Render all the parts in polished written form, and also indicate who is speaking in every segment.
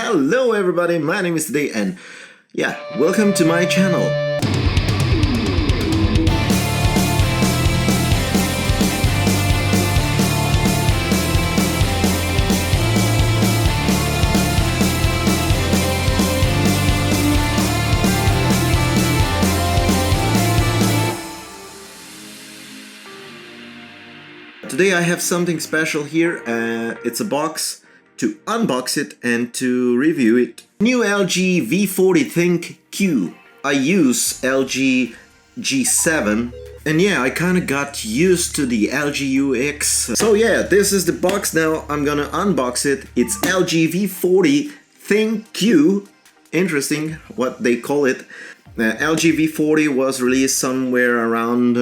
Speaker 1: Hello everybody, my name is Today and yeah, welcome to my channel. Today I have something special here. It's a box to unbox it and to review it. New LG V40 Think Q. I use LG G7 and yeah, I kinda got used to the LG UX. So yeah, this is the box now. I'm gonna unbox it. It's LG V40 Think Q. Interesting what they call it. LG V40 was released somewhere around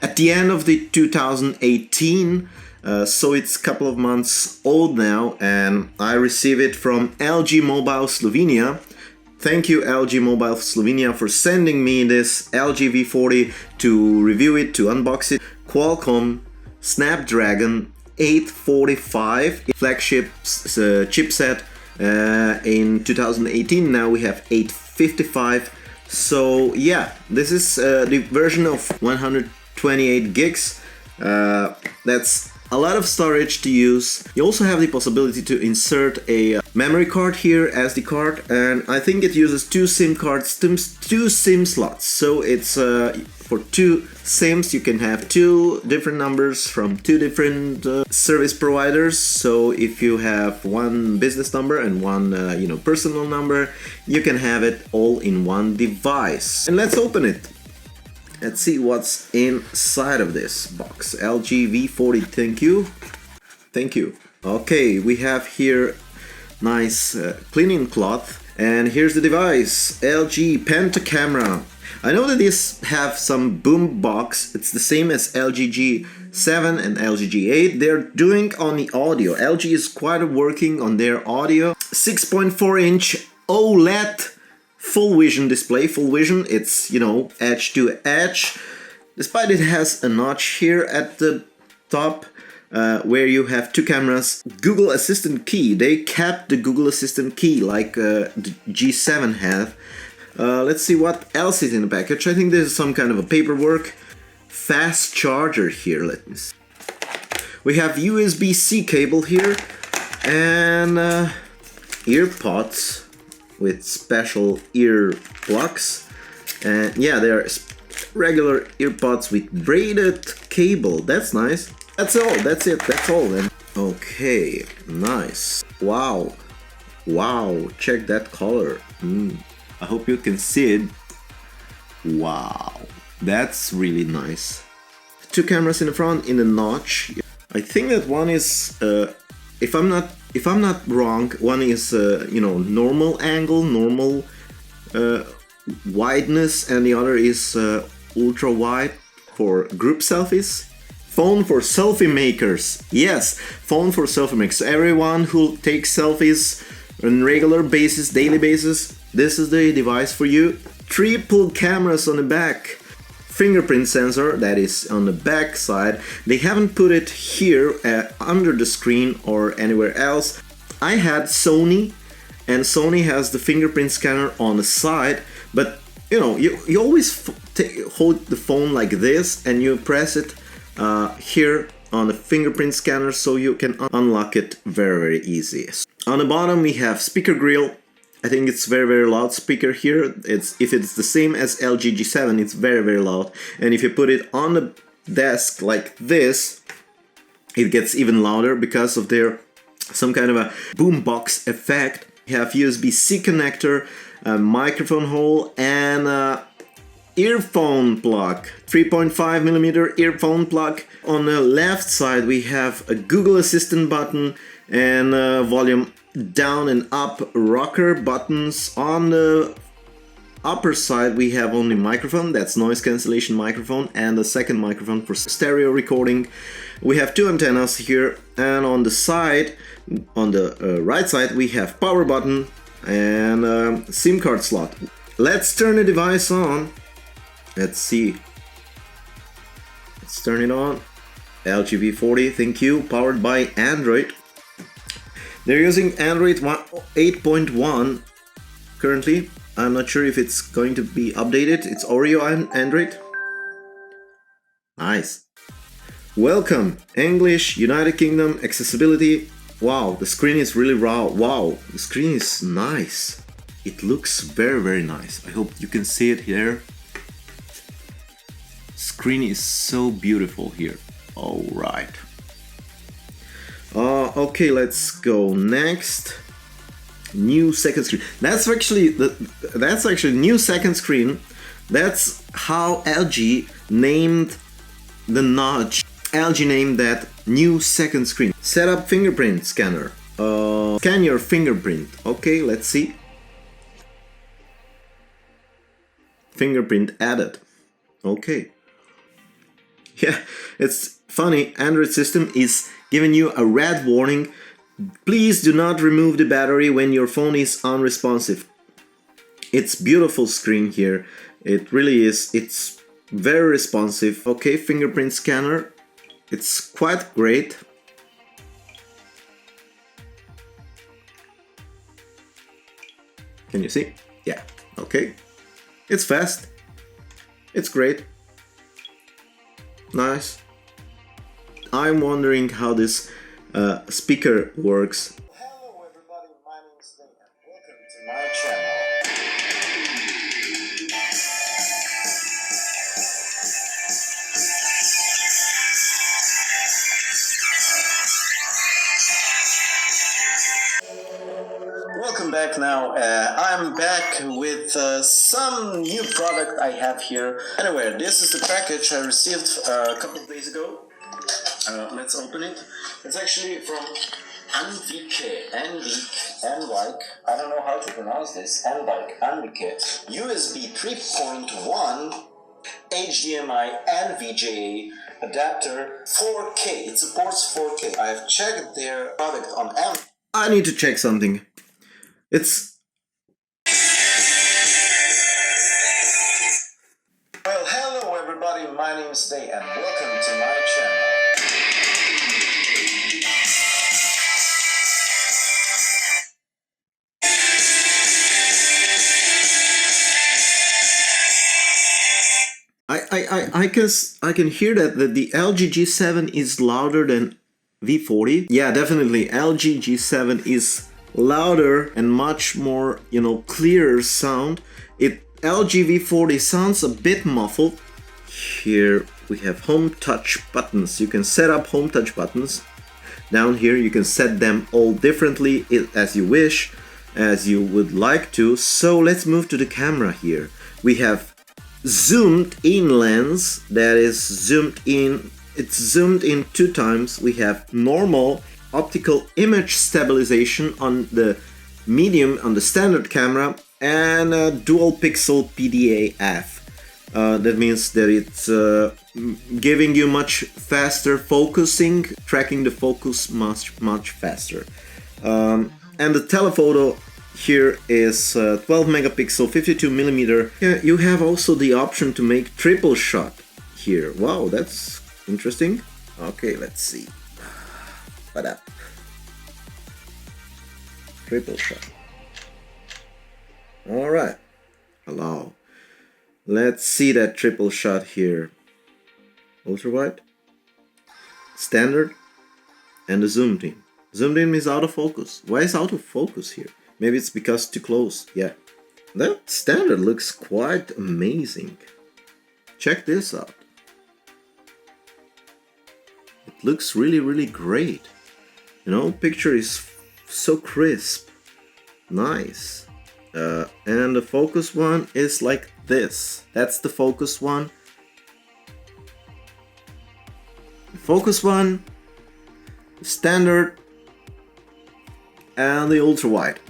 Speaker 1: at the end of the 2018, so it's a couple of months old now, and I received it from LG MOBILE Slovenia. Thank you LG MOBILE Slovenia for sending me this LG V40 to review it, to unbox it. Qualcomm Snapdragon 845 flagship chipset in 2018. Now we have 855. So yeah, this is the version of 128 gigs. That's a lot of storage to use. You also have the possibility to insert a memory card here, SD card, and I think it uses two SIM cards, two SIM slots. So it's for two SIMs you can have two different numbers from two different service providers. So if you have one business number and one personal number, you can have it all in one device. And let's open it. Let's see what's inside of this box. LG V40 Thank you. Okay, we have here nice cleaning cloth, and here's the device. LG Penta camera. I know that these have some boom box. It's the same as LG G7 and LG G8. They're doing on the audio. LG is quite working on their audio. 6.4-inch OLED full vision display. Full vision, it's edge to edge, despite it has a notch here at the top where you have two cameras. Google Assistant key, they kept the Google Assistant key like the G7 have. Let's see what else is in the package. I think this is some kind of a paperwork. Fast charger here, let me see. We have USB-C cable here and earpods with special ear plugs, and yeah, they're regular earpods with braided cable. That's nice. That's all. That's it. That's all then. Okay, nice. Wow, check that color. I hope you can see it. Wow, that's really nice. Two cameras in the front in the notch. I think that one is if I'm not wrong, one is normal angle, normal wideness, and the other is ultra wide for group selfies. Phone for selfie makers. Yes, phone for selfie makers. Everyone who takes selfies on regular basis, daily basis, this is the device for you. Triple cameras on the back. Fingerprint sensor that is on the back side. They haven't put it here under the screen or anywhere else. I had Sony, and Sony has the fingerprint scanner on the side, but you always hold the phone like this and you press it here on the fingerprint scanner, so you can unlock it very easy. On the bottom we have speaker grill. I think it's very loud speaker here. If it's the same as LG G7, it's very loud. And if you put it on the desk like this, it gets even louder because of their some kind of a boombox effect. You have USB-C connector, a microphone hole, and a earphone plug. 3.5mm earphone plug. On the left side we have a Google Assistant button and volume down and up rocker buttons. On the upper side we have only microphone, that's noise cancellation microphone, and a second microphone for stereo recording. We have two antennas here, and on the side, on the right side, we have power button and SIM card slot. Let's turn the device on. Let's see. Let's turn it on. LG V40 Think Q, powered by Android. They're using Android 8.1 currently. I'm not sure if it's going to be updated. It's Oreo and Android. Nice. Welcome, English, United Kingdom, accessibility. Wow, the screen is really raw. Wow, the screen is nice. It looks very, very nice. I hope you can see it here. Screen is so beautiful here. All right. Okay, let's go next. New second screen. That's actually new second screen. That's how LG named the notch. LG named that new second screen. Set up fingerprint scanner. Scan your fingerprint. Okay, let's see. Fingerprint added. Okay. Yeah, it's funny. Android system is giving you a red warning. Please do not remove the battery when your phone is unresponsive. It's beautiful screen here. It really is. It's very responsive. Okay, fingerprint scanner. It's quite great. Can you see? Yeah, okay. It's fast. It's great. Nice. I'm wondering how this speaker works.
Speaker 2: Hello everybody, my name is Dan and welcome to my channel. Welcome back now. I'm back with some new product I have here. Anyway, this is the package I received a couple of days ago. Let's open it. It's actually from Unbox, I don't know how to pronounce this. Unbox, USB 3.1, HDMI and VGA adapter, 4K. It supports 4K. I've checked their product on Amazon.
Speaker 1: I need to check something. It's...
Speaker 2: Well, hello everybody, my name is Day and welcome to my channel.
Speaker 1: I can hear that the LG G7 is louder than V40. Yeah, definitely LG G7 is louder and much more, you know, clearer sound. LG V40 sounds a bit muffled. Here we have home touch buttons. You can set up home touch buttons. Down here you can set them all differently as you wish, as you would like to. So let's move to the camera here. We have zoomed in lens, that is zoomed in. It's zoomed in 2 times. We have normal optical image stabilization on the medium, on the standard camera, and a dual pixel PDAF. That means that it's giving you much faster focusing, tracking the focus much faster. And the telephoto here is 12 megapixel, 52 millimeter. Yeah, you have also the option to make triple shot here. Wow, that's interesting. Okay, let's see. What up? Triple shot. All right. Hello. Let's see that triple shot here. Ultra wide, standard, and the zoomed in. Zoomed in is out of focus. Why is out of focus here? Maybe it's because too close. Yeah. That standard looks quite amazing. Check this out. It looks really, really great. You know, picture is so crisp. Nice. And the focus one is like this. That's the focus one. The focus one, the standard, and the ultra wide.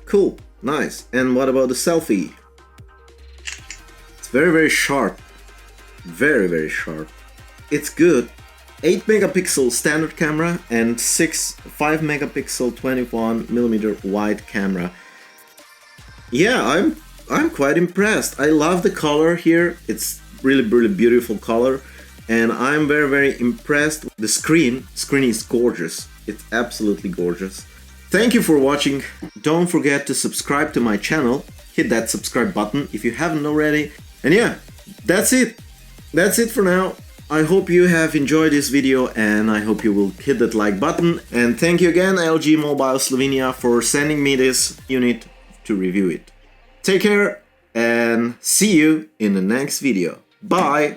Speaker 1: Cool, nice. And what about the selfie? It's very, very sharp. Very, very sharp. It's good. 8 megapixel standard camera and 5 megapixel 21mm wide camera. Yeah, I'm quite impressed. I love the color here. It's really, really beautiful color. and I'm very impressed. The screen is gorgeous. It's absolutely gorgeous. Thank you for watching. Don't forget to subscribe to my channel. Hit that subscribe button if you haven't already. And yeah, that's it. That's it for now. I hope you have enjoyed this video and I hope you will hit that like button. And thank you again, LG Mobile Slovenia, for sending me this unit to review it. Take care and see you in the next video. Bye!